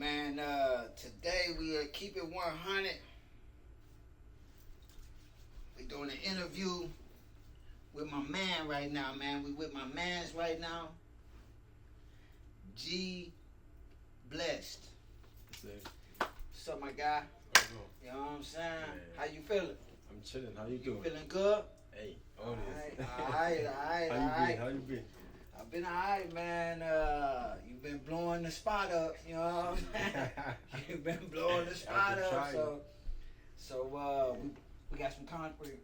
man. Today we keep it 100. We doing an interview with my man right now, man. We with my mans right now. G Blessed. What's up, my guy? You know what I'm saying? Yeah. How you feeling? I'm chilling. How you doing? You feeling good? Hey, all this. Alright. How you been? I've been alright, man. You've been blowing the spot up, you know what I'm saying? You've been blowing the spot up, so we got some complimentary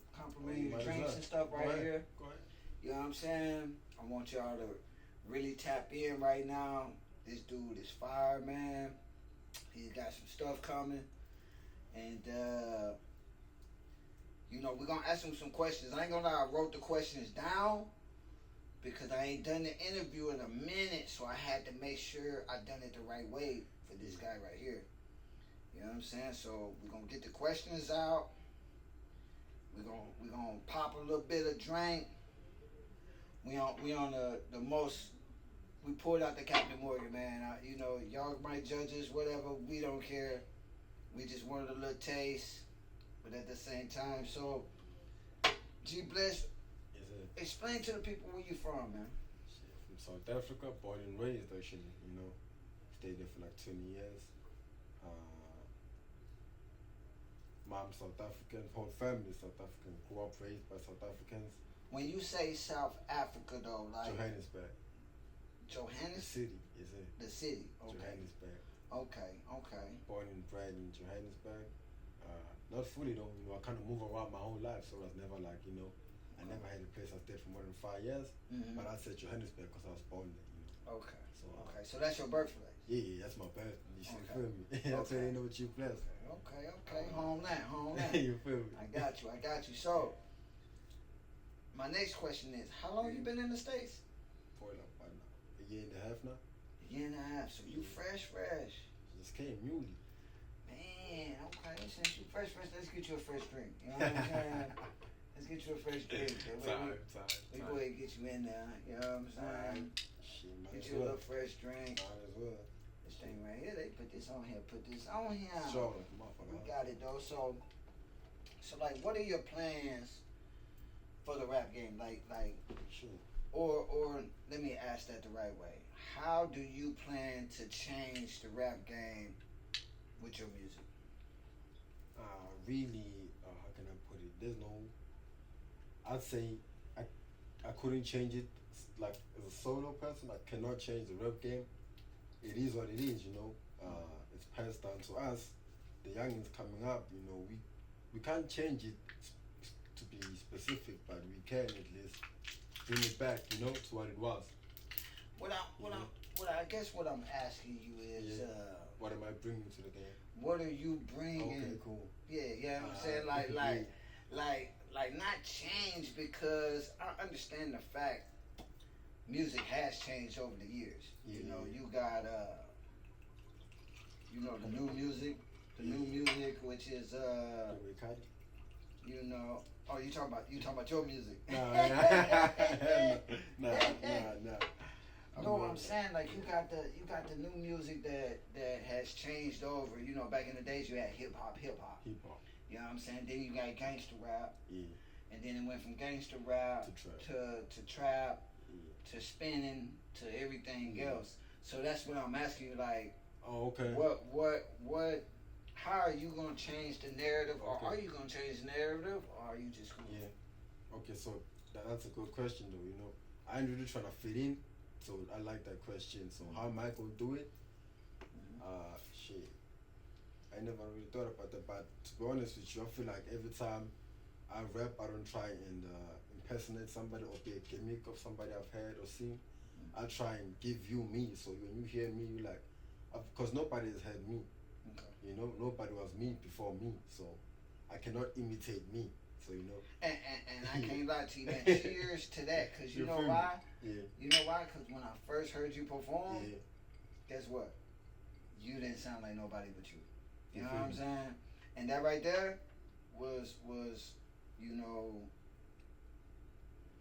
drinks and stuff right here. Go ahead. You know what I'm saying? I want y'all to really tap in right now. This dude is fire, man. He's got some stuff coming, and we're gonna ask him some questions. I ain't gonna lie, I wrote the questions down because I ain't done the interview in a minute, so I had to make sure I done it the right way for this guy right here. You know what I'm saying? So we're gonna get the questions out. We're gonna pop a little bit of drink. We on the most. We pulled out the Captain Morgan, man. Y'all might judge us, whatever. We don't care. We just wanted a little taste, but at the same time, so G Bless. Explain to the people where you from, man. From South Africa, born and raised, actually. Stayed there for like 20 years. Mom South African, whole family South African. Grew up raised by South Africans. When you say South Africa, though, like Johannesburg. Johannesburg? The city, is it? The city, okay. Johannesburg. Okay. Born and bred in Johannesburg. Not fully though, I kind of move around my whole life, so I was never like, I never had a place I stayed for more than 5 years. Mm-hmm. But I said Johannesburg because I was born there, Okay. So that's your birthplace? Yeah, that's my birthplace. You feel me? Okay. That's why you know what you blessed. Okay. Home land. You feel me? I got you. So, my next question is, how long you been in the States? For like, what now? A year and a half now? A year and a half. So you fresh. Just came newly. Man, okay. Since you fresh, let's get you a fresh drink. You know what I'm saying? Let's get you a fresh drink. Time. We go ahead and get you in there. You know what I'm saying? Get you a little fresh drink. Might as well. This thing right here, they put this on here. Sure. We got it though. So like, what are your plans for the rap game? Like, sure. Or let me ask that the right way. How do you plan to change the rap game with your music? Really, how can I put it? There's no. I'd say I couldn't change it. Like as a solo person, I cannot change the rap game. It is what it is, It's passed down to us, the youngins coming up. We can't change it to be specific, but we can at least bring it back, to what it was. I guess what I'm asking you is, what am I bringing to the game? What are you bringing? Okay, cool. Yeah, you know what I'm saying? Like not change, because I understand the fact music has changed over the years. You got the new music, which is oh, you talking about your music. No. No, I'm saying, like, you got the new music that has changed over. Back in the days you had hip hop. You know what I'm saying? Then you got gangster rap. Yeah. And then it went from gangster rap to trap to spinning to everything else. So that's what I'm asking you, like, oh, okay. What how are you gonna change the narrative, or are you gonna change the narrative, or are you just gonna Okay, so that's a good question though, I ain't really trying to fit in, so I like that question. So how am I gonna do it? Shit. I never really thought about that, but to be honest with you, I feel like every time I rap, I don't try and impersonate somebody or be a gimmick of somebody I've heard or seen. I try and give you me, so when you hear me, you like, because nobody has heard me. Okay. Nobody was me before me, so I cannot imitate me. So And I can't lie to you, man. Cheers to that, because you know why? Yeah. You know why? Because when I first heard you perform, guess what? You didn't sound like nobody but you. You know what I'm saying? And that right there was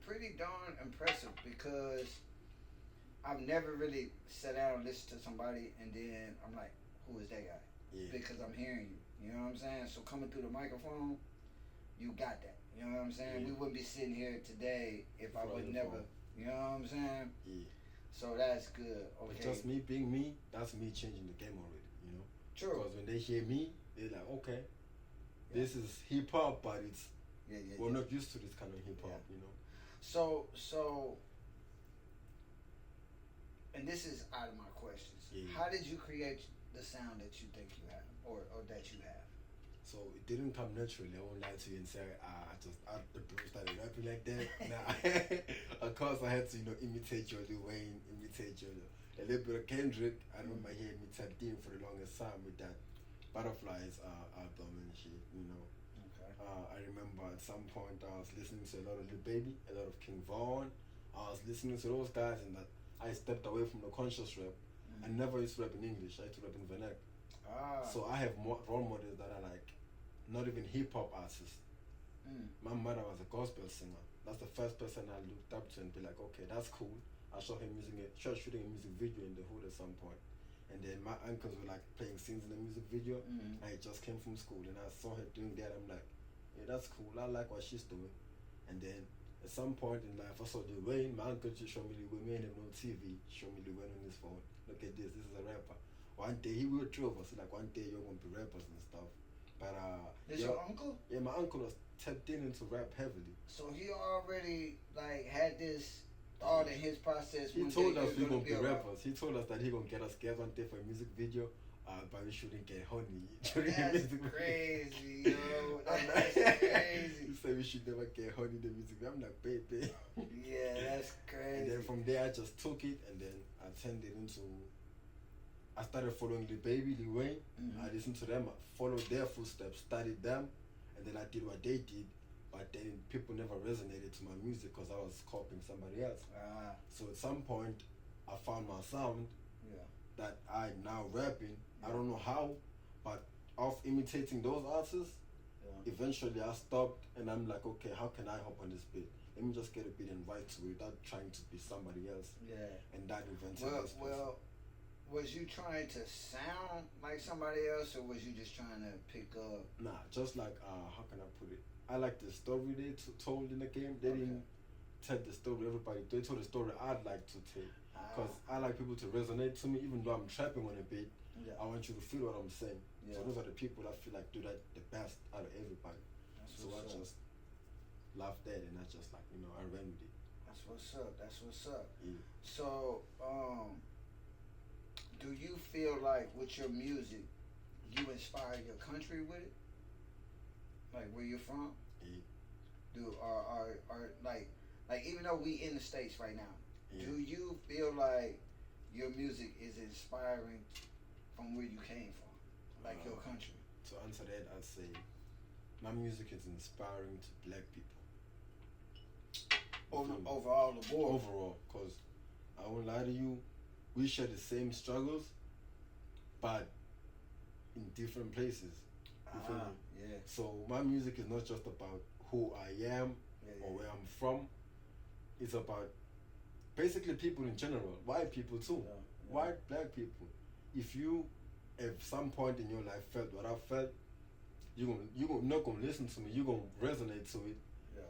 pretty darn impressive, because I've never really sat down and listened to somebody and then I'm like, who is that guy? Yeah. Because I'm hearing you. You know what I'm saying? So coming through the microphone, you got that. You know what I'm saying? Yeah. We wouldn't be sitting here today if I would Right, never. phone. You know what I'm saying? Yeah. So that's good. Okay. But just me being me, that's me changing the game already, you know? True. Because when they hear me, they're like, okay, Yeah. this is hip hop, but it's we're yeah. not used to this kind of hip hop, Yeah. you know? So, and this is out of my questions. Yeah. How did you create the sound that you think you have, or that you have? So it didn't come naturally. I won't lie to you and say I just out the blue started rapping like that. Nah, of course I had to imitate your Lil Wayne, imitate your a little bit of Kendrick. I remember hearing me tapped in for the longest time with that Butterflies album and shit. Okay. I remember at some point I was listening to a lot of Lil Baby, a lot of King Von. I was listening to those guys and that I stepped away from the conscious rap. I never used to rap in English. I used to rap in vernac. So I have more role models that are like not even hip hop artists. My mother was a gospel singer. That's the first person I looked up to and be like, okay, that's cool. I saw him shooting a music video in the hood at some point. And then my uncles were like playing scenes in the music video. I just came from school and I saw her doing that. I'm like, yeah, that's cool. I like what she's doing. And then at some point in life, I saw Lil Wayne. My uncle just showed me Lil Wayne. We had no TV. Showed me Lil Wayne on his phone. Look at this. This is a rapper. One day he will two of us. Like one day you're gonna be rappers and stuff. But Is your uncle? Yeah, my uncle was tapped into rap heavily. So he already like had this thought in his process. He told us we gonna be rappers. He told us that he gonna get us together one day for a music video. But we shouldn't get honey during the music video. Crazy, yo. That's crazy. He said we should never get honey in the music video. I'm like, baby. Yeah, that's crazy. And then from there I just took it and then I turned it into. I started following Lil Baby, Lil Wayne. I listened to them, I followed their footsteps, studied them, and then I did what they did. But then people never resonated to my music because I was copying somebody else. So at some point, I found my sound that I now rapping. I don't know how, but of imitating those artists, eventually I stopped and I'm like, okay, how can I hop on this beat? Let me just get a beat and write to it without trying to be somebody else. Yeah. And that invented this. Well, was you trying to sound like somebody else, or was you just trying to pick up? Nah, just like how can I put it? I like the story they told in the game. They didn't tell the story everybody. They told the story I'd like to tell, because I like people to resonate to me, even though I'm trapping on a beat. I want you to feel what I'm saying. So those are the people I feel like do that the best out of everybody. So I just laughed at it and I just like I ran with it. That's what's up. That's what's up. Yeah. So do you feel like with your music, you inspire your country with it? Like where you're from? Yeah. Are like even though we in the States right now, do you feel like your music is inspiring from where you came from, like your country? To answer that, I'd say my music is inspiring to black people. Overall, the board. Overall, because I won't lie to you, we share the same struggles, but in different places. You feel me? Yeah. So my music is not just about who I am or where I'm from. It's about basically people in general, white people too, white, black people. If you at some point in your life felt what I felt, you're not gonna listen to me. You're gonna resonate to it.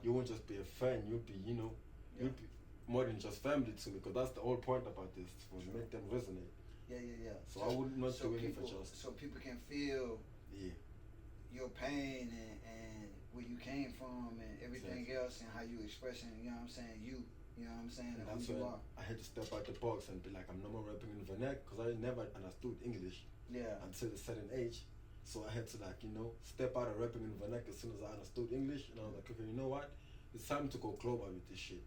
You won't just be a fan. You'll be you'll be more than just family to me, because that's the whole point about this, for make them resonate. Yeah. So I would not do anything for just. So people can feel your pain and where you came from and everything else and how you expressing. You know what I'm saying? You know what I'm saying? And that's when I had to step out the box and be like, I'm no more rapping in vernac, because I never understood English. Until a certain age. So I had to step out of rapping in vernac as soon as I understood English, and I was like, okay, you know what? It's time to go global with this shit.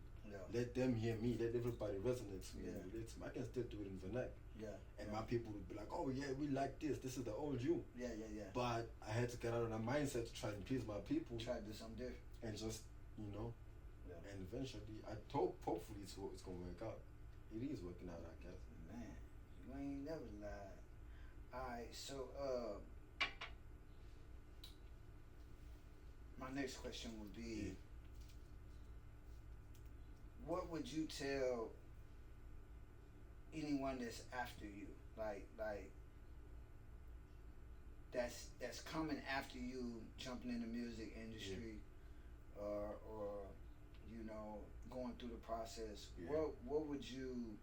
Let them hear me. Let everybody resonate to me and relate to me. I can still do it in vernac. And my people would be like, oh yeah, we like this. This is the old you. Yeah. But I had to get out of that mindset to try and please my people. Try to do something different. And just, and eventually, hopefully it's going to work out. It is working out, I guess. Man, you ain't never lied. Alright, so my next question would be, what would you tell anyone that's after you? Like that's coming after you jumping in the music industry, or you know, going through the process, what would you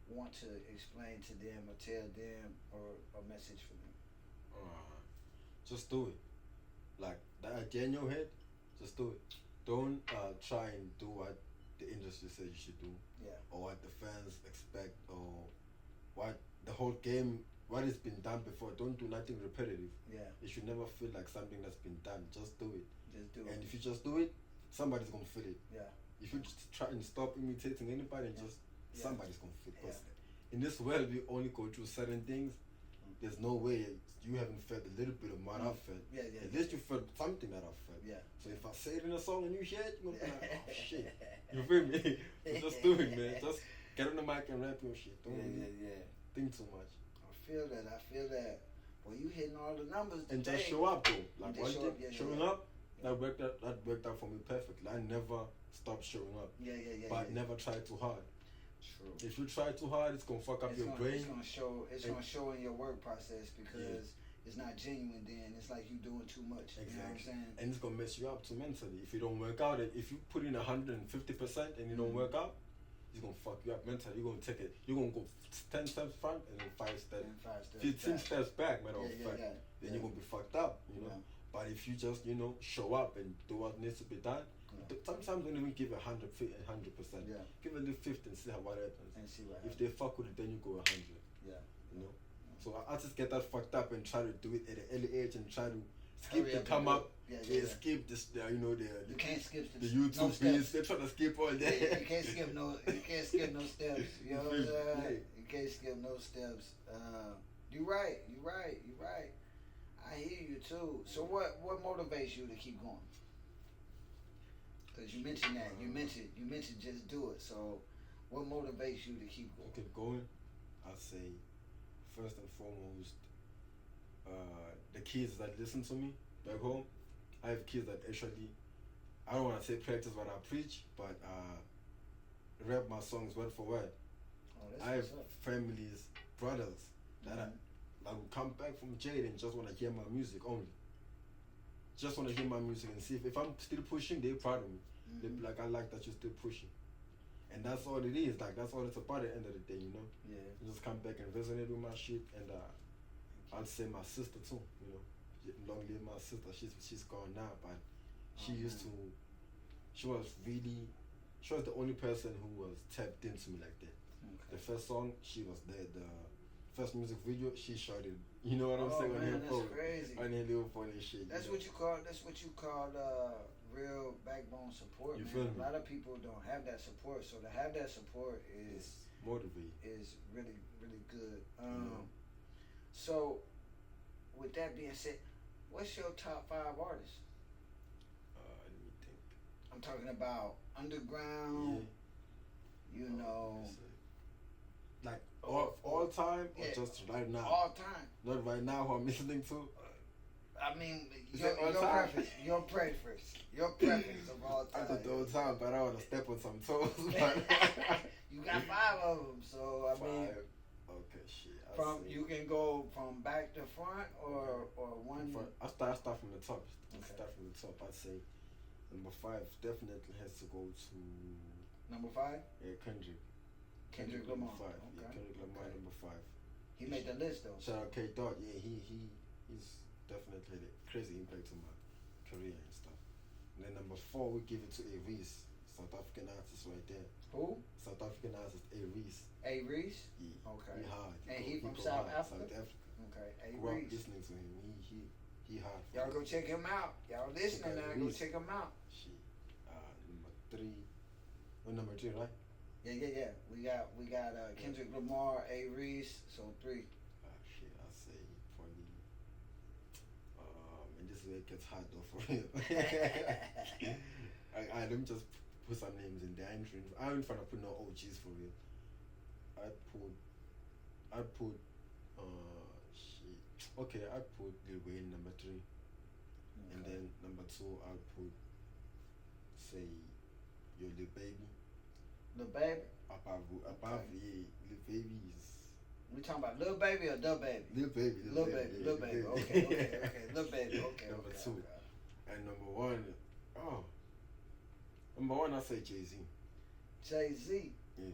want to explain to them or tell them, or a message for them? Just do it. Like that idea in your head, just do it. Don't try and do what the industry says you should do, or what the fans expect, or what the whole game, what has been done before. Don't do nothing repetitive. It should never feel like something that's been done. Just do it. Just do it. And if you just do it, somebody's gonna feel it. If you just try and stop imitating anybody, and just somebody's gonna feel it. In this world, we only go through certain things. There's no way you haven't felt a little bit of what I've felt. At least you felt something that I've felt. So if I say it in a song and you hear it, you're gonna be like, oh shit. You feel me? So just do it, man. Just get on the mic and rap your shit. Don't think too much. I feel that. Well, you hitting all the numbers today. And just show up, though. Like one thing, showing up, Yeah. that worked out for me perfectly. I never stopped showing up. But never try too hard. True. If you try too hard, it's gonna fuck up your brain. It's gonna show. It's gonna show in your work process, because it's not genuine. Then it's like you doing too much. Exactly. You know what I'm saying? And it's gonna mess you up too mentally. If you don't work out, if you put in 150% and you don't work out, it's gonna fuck you up mentally. You're gonna take it. You're gonna go 10 steps front and then 5 steps. 15 steps back, matter of fact. Then you're gonna be fucked up. You know. But if you just show up and do what needs to be done. Sometimes don't even give 100%. Give a little 50 and see what happens. And see what if they fuck with it, then you go 100. You know. So I just get that fucked up and try to do it at an early age and try to skip the come up. Skip this. You can't skip the YouTube videos. They try to skip all day. You can't skip no. You can't skip no steps. You know what I'm saying? You can't skip no steps. You're right. I hear you too. So what motivates you to keep going? Because you mentioned that. You mentioned just do it. So what motivates you to keep going? Keep going. I'd say first and foremost, the kids that listen to me back home. I have kids that actually, I don't want to say practice what I preach, but rap my songs word for word. I have families, brothers that I will come back from jail and just want to hear my music only. Just want to hear my music and see if I'm still pushing, they're proud of me. They be like, I like that you're still pushing. And that's all it is. Like, that's all it's about at the end of the day, you know? You just come back and resonate with my shit. And I'll say my sister too, you know? Long live my sister. She's gone now, but she was the only person who was tapped into me like that. The first song, she was there. The first music video, she shot it. You know what I'm saying? Man, that's crazy. On her little funny shit. That's what you call real backbone support. You man. feel me? A lot of people don't have that support, so to have that support is motivate. Is really, really good. So with that being said, what's your top 5 artists? Let me think. I'm talking about underground. You know. Like all time, or just right now? All time. Not right now who I'm listening to? I mean, your preference. Your preference of all time. I thought the whole time, but I want to step on some toes. You got 5 of them, so I mean. Okay, shit. You can go from back to front, or one. I start from the top. Start from the top. I'd say number 5 definitely has to go to. Number 5? Yeah, Kendrick. Kendrick Lamar. 5. Okay. Yeah, Kendrick Lamar number 5. He made the list though. Shout out K Dot. Yeah, he's definitely had a crazy impact on my career and stuff. And then number 4, we give it to A Reese, South African artist right there. Who? South African artist A Reese. A Reese? Yeah. Okay. He hard. He from South Africa? South Africa. Okay. A Grew up Reese. listening to him. He hard. Y'all go check him out. Y'all listening now, go check him out. Shit. Number 3. What number 2, right? Yeah. We got Kendrick Lamar, A Reese, so 3. Shit, I say probably. And this is where it gets hard though for real. Let me just put some names in there. I ain't trying to put no OGs for real. I'd put shit. Okay, I'd put Lil Wayne number 3. And then number 2 I'd put say your Lil Baby. Lil Baby? Above Lil Baby is We talking about Lil Baby or Da Baby? Lil Baby. Lil Baby. Lil Baby. Okay. Lil Baby. Okay. Number Okay. 2. Okay. And number 1, number 1, I say Jay-Z. Jay-Z. Yeah.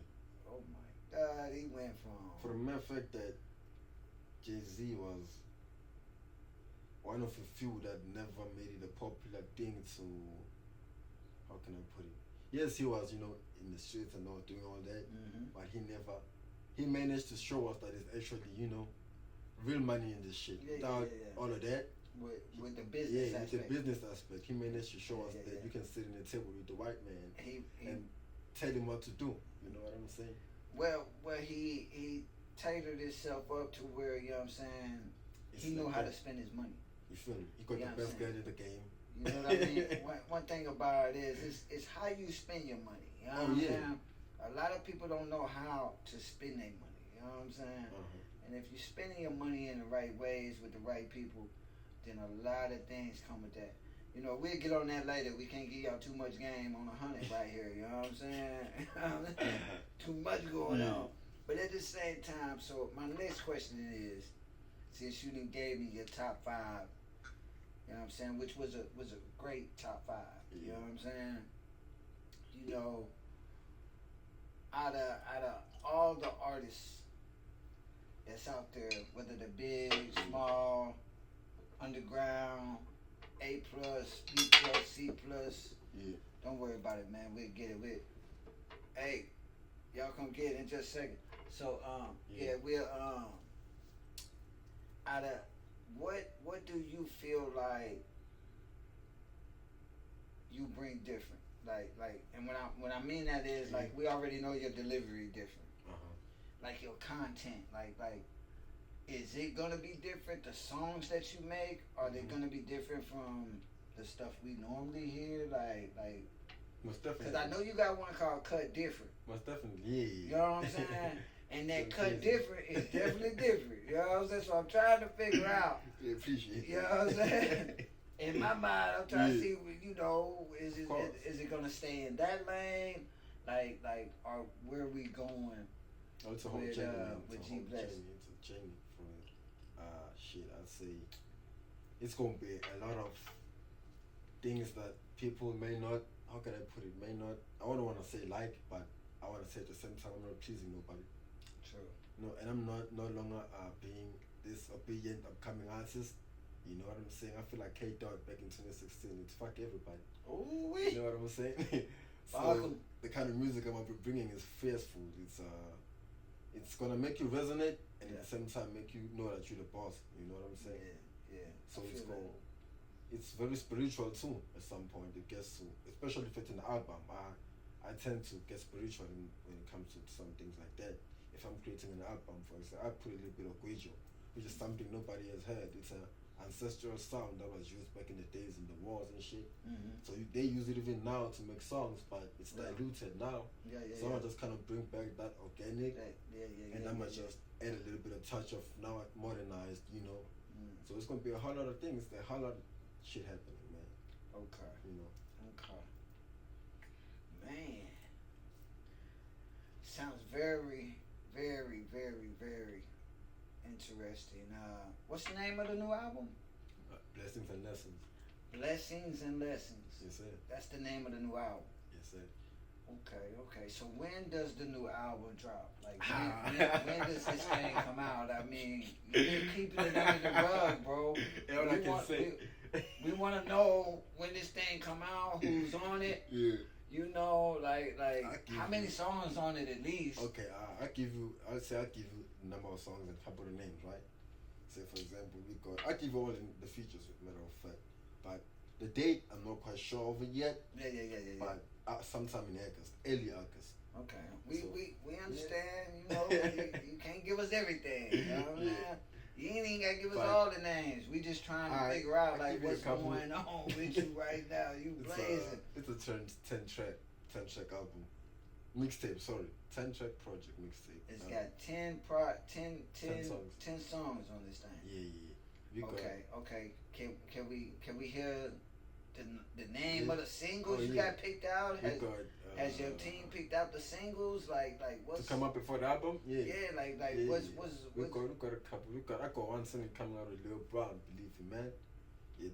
Oh my God, he went from. For the mere fact that Jay-Z was one of the few that never made it a popular thing to, how can I put it? Yes, he was, in the streets and all, doing all that, but he managed to show us that it's actually, real money in this shit. Without all of that. With the business aspect. With the business aspect. He managed to show us that you can sit in the table with the white man and tell him what to do. You know what I'm saying? Well, he tailored himself up to where, you know what I'm saying, he knew how to spend his money. You feel me? He got the best guy in the game. You know what I mean? one thing about it is it's how you spend your money. You know what I'm saying? A lot of people don't know how to spend their money. You know what I'm saying? And if you're spending your money in the right ways with the right people, then a lot of things come with that. We'll get on that later. We can't give y'all too much game on 100 right here. You know what I'm saying? Too much going on. But at the same time, so my next question is, since you done gave me your top 5, you know what I'm saying, which was a great top 5. You know what I'm saying? Out of all the artists that's out there, whether they're big, small, underground, A+, B+, C+, don't worry about it, man. We'll get it. Hey, y'all come get it in just a second. So, we'll out of what do you feel like you bring different? Like, and when I mean that is like we already know your delivery different. Like your content, like is it gonna be different? The songs that you make, are they gonna be different from the stuff we normally hear? Like most definitely. Because I know you got one called Cut Different. Most definitely, yeah. You know what I'm saying? And that Cut Different is definitely different. You know what I'm saying? So I'm trying to figure out. I appreciate it. You know what I'm saying? In my mind, I'm trying to see, is it gonna stay in that lane? Like, or where are we going? Oh, it's a whole journey. With G It's a journey for I'd say it's gonna be a lot of things that people may not. How can I put it? I don't want to say but I want to say at the same time I'm not pleasing nobody. True. No, and I'm no longer being this obedient upcoming artist. You know what I'm saying? I feel like K-Dot back in 2016. It's fuck everybody. Ooh, you know what I'm saying? So the kind of music I'm gonna be bringing is fierce food. It's gonna make you resonate and at the same time make you know that you're the boss. You know what I'm saying? Yeah. So it's very spiritual too. At some point, it gets to, especially if it's an album. I tend to get spiritual when it comes to some things like that. If I'm creating an album, for example, I put a little bit of guijo, which is something nobody has heard. It's an ancestral sound that was used back in the days in the wars and shit. So they use it even now to make songs, but it's diluted now. So I just kind of bring back that organic, and I'm gonna just add a little bit of touch of now modernized, So it's gonna be a whole lot of things, a whole lot of shit happening, man. Okay. Okay. Man. Sounds very, very, very, very interesting. What's the name of the new album? Blessings and Lessons. Blessings and Lessons. Yes, sir. That's the name of the new album. Yes, sir. Okay. So when does the new album drop? Like when does this thing come out? I mean, you've been keeping it under the rug, bro. All I can say. We want to know when this thing come out, who's on it. Yeah. Like how many songs on it at least? Okay, I'll give you the number of songs and a couple of names, right? Say for example, I'll give you all the features, matter of fact. But the date, I'm not quite sure of it yet. Yeah. But sometime in August, early August. Okay. We understand, you can't give us everything. You know what I'm saying? You ain't even gotta give us all the names. We just trying to figure out like what's going on with you right now. You blazing. It's a 10 track album. Mixtape, sorry. 10 track project mixtape. It's got 10 songs on this thing. Yeah. Okay. Can we hear the name of the singles you got picked out? Has your team picked out the singles? Like what's to come up before the album? Yeah. Yeah, what's we got a couple. I got one single coming out with Lil Brown, Believe Me Man. Yeah,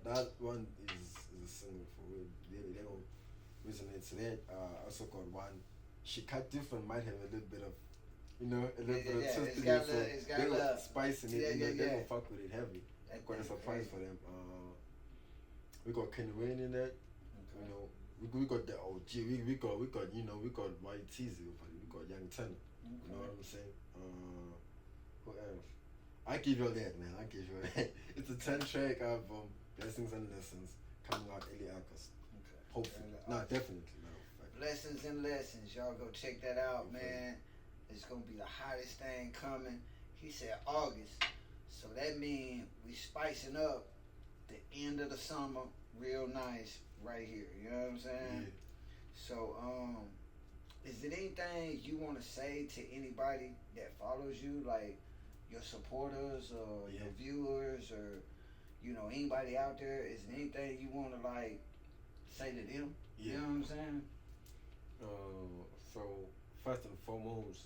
that one is a single for real. They don't resonate to that. I also got one. She cut different, might have a little bit of, a little bit of twist in it. So they got spice in it. They don't fuck with it heavy. Got a surprise for them. We got Kenny Wayne in that. Okay. We got the OG. We got White Teasy. We got Young Tenor. Okay. You know what I'm saying? Who else? I give you all that, man. I give you all that. It's a 10-track album, Blessings and Lessons, coming out early August. Okay. Hopefully. No, definitely. Blessings and Lessons. Y'all go check that out, man. It's gonna be the hottest thing coming. He said August. So that means we spicing up the end of the summer real nice right here. You know what I'm saying? Yeah. So, is it anything you want to say to anybody that follows you, like your supporters or your viewers or, anybody out there? Is there anything you want to, say to them? Yeah. You know what I'm saying? So, first and foremost,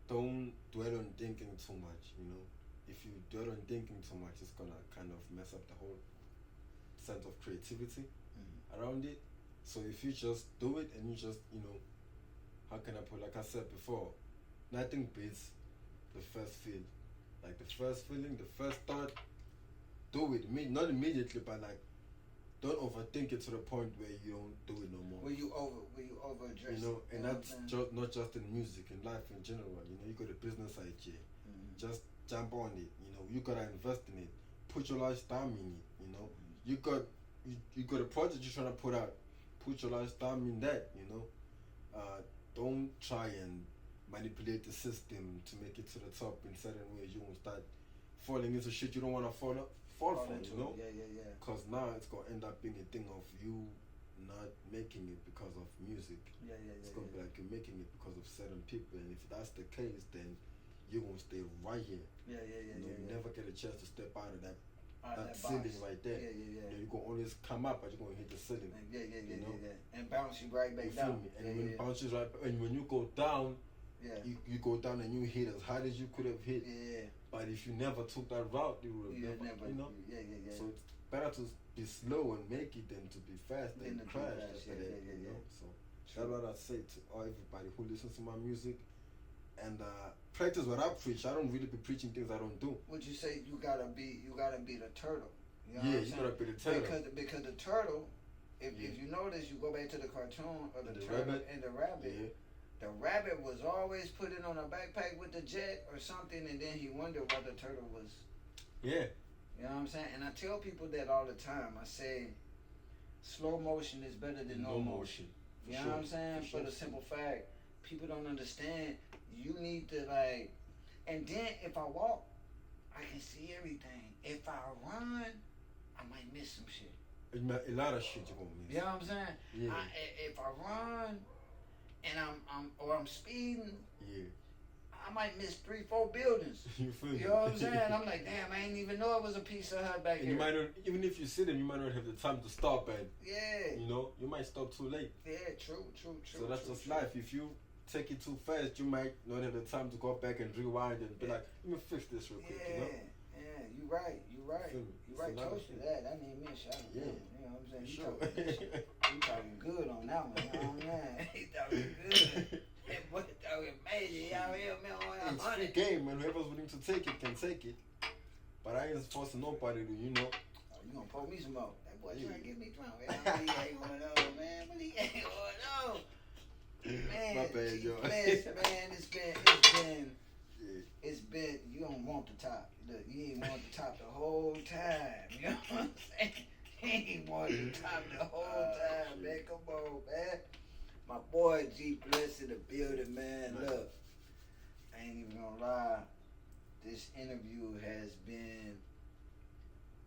don't dwell on thinking too much, If you dwell on thinking too much, it's gonna kind of mess up the whole sense of creativity around it. So if you just do it and you just, how can I put, like I said before, nothing beats the first feel. Like the first feeling, the first thought, do it. Not immediately, but don't overthink it to the point where you don't do it no more. Where you overaddress it. And that's not just in music, in life in general. You got a business idea. Just jump on it. You gotta invest in it. Put your large time in it. You got a project you're trying to put out. Put your large time in that. Don't try and manipulate the system to make it to the top in certain ways. You won't start falling into shit you don't want to fall from. Yeah. Because now it's gonna end up being a thing of you not making it because of music. It's gonna be like you're making it because of certain people, and if that's the case, then you're gonna stay right here. You never get a chance to step out of that ceiling right there. You're gonna always come up, but you're gonna hit the ceiling. And bounce you right back down. And when it bounces right, and when you go down, you go down and you hit as hard as you could have hit. But if you never took that route, you would have never. So it's better to be slow and make it than to be fast and crash after that. So that's what I say to everybody who listens to my music. And practice what I preach. I don't really be preaching things I don't do. Would you say you gotta be the turtle? You gotta be the turtle. Because the turtle, if you notice, you go back to the cartoon of the turtle rabbit. And the rabbit. Yeah. The rabbit was always putting on a backpack with the jet or something, and then he wondered why the turtle was. Yeah. You know what I'm saying? And I tell people that all the time. I say, slow motion is better than no motion. You know what I'm saying? For the simple fact, people don't understand. You need to and then if I walk, I can see everything. If I run, I might miss some shit. A lot of shit you're gonna miss. You know what I'm saying? Yeah. If I run and I'm speeding, I might miss 3-4 buildings. You feel me? You know what I'm saying? I'm like, damn, I ain't even know it was a Pizza Hut back and here. You might not, even if you see them, you might not have the time to stop and you might stop too late. Yeah, true. So that's just life. If you take it too fast, you might not have the time to go back and rewind and be like, let me fix this real quick. Yeah, you right. You right. Toast to that. I need me a shot. You know what I'm saying? You talking good on that one. You know what I'm saying? He talking good. Boy talking major. Y'all hear me on It's free game, man. Whoever's willing to take it can take it. But I ain't forcing nobody to, Oh, you gonna pour me some more. That boy trying to get me drunk. He ain't one of those, man. But he ain't one of those. Man, my bad, yo. Man, it's been, you don't want the top. Look, you ain't want the top the whole time. You know what I'm saying? You ain't want the top the whole time, man. Come on, man. My boy G Bless in the building, man. Look, I ain't even gonna lie. This interview has been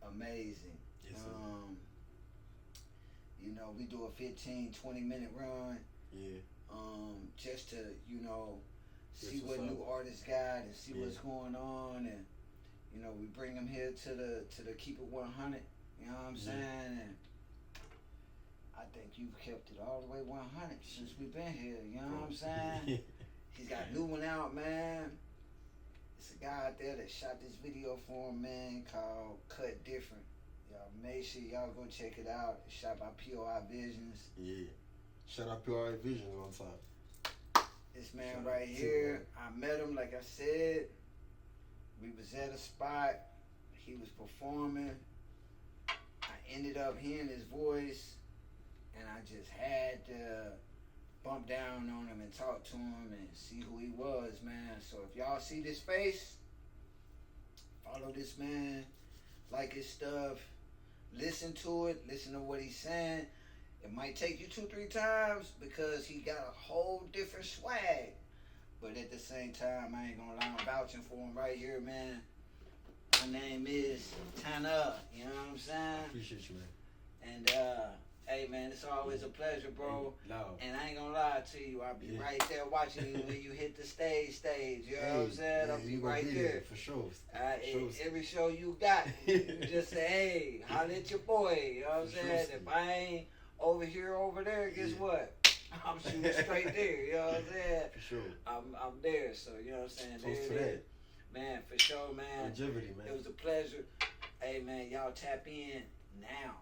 amazing. Yes, We do a 15, 20-minute run. Yeah. Just to, see what new artists got and see what's going on, and we bring them here to the Keep It 100 You know what I'm saying? And I think you've kept it all the way 100 since we've been here. You know what I'm saying? He's got a new one out, man. It's a guy out there that shot this video for him, man, called Cut Different. Y'all make sure y'all go check it out. It's shot by Poi-Visions. Yeah. Shout out Poi-Visions one time. This man right here, I met him, like I said. We was at a spot. He was performing. I ended up hearing his voice, and I just had to bump down on him and talk to him and see who he was, man. So if y'all see this face, follow this man, like his stuff, listen to it, listen to what he's saying. It might take you 2-3 times because he got a whole different swag. But at the same time, I ain't gonna lie, I'm vouching for him right here, man. My name is Tanner, you know what I'm saying? Appreciate you, man. And hey, man, it's always a pleasure, bro. No. And I ain't gonna lie to you, I'll be right there watching you when you hit the stage, you know what I'm saying? I'll be right there. For sure. Every show you got, you just say, hey, holla at your boy, you know what I'm saying? If I ain't over here, over there, guess what? I'm shooting straight there, you know what I'm saying? For sure. I'm there, so you know what I'm saying? Close to there it that. is. Man, for sure, man. Longevity, man. It was a pleasure. Hey, man, y'all tap in now.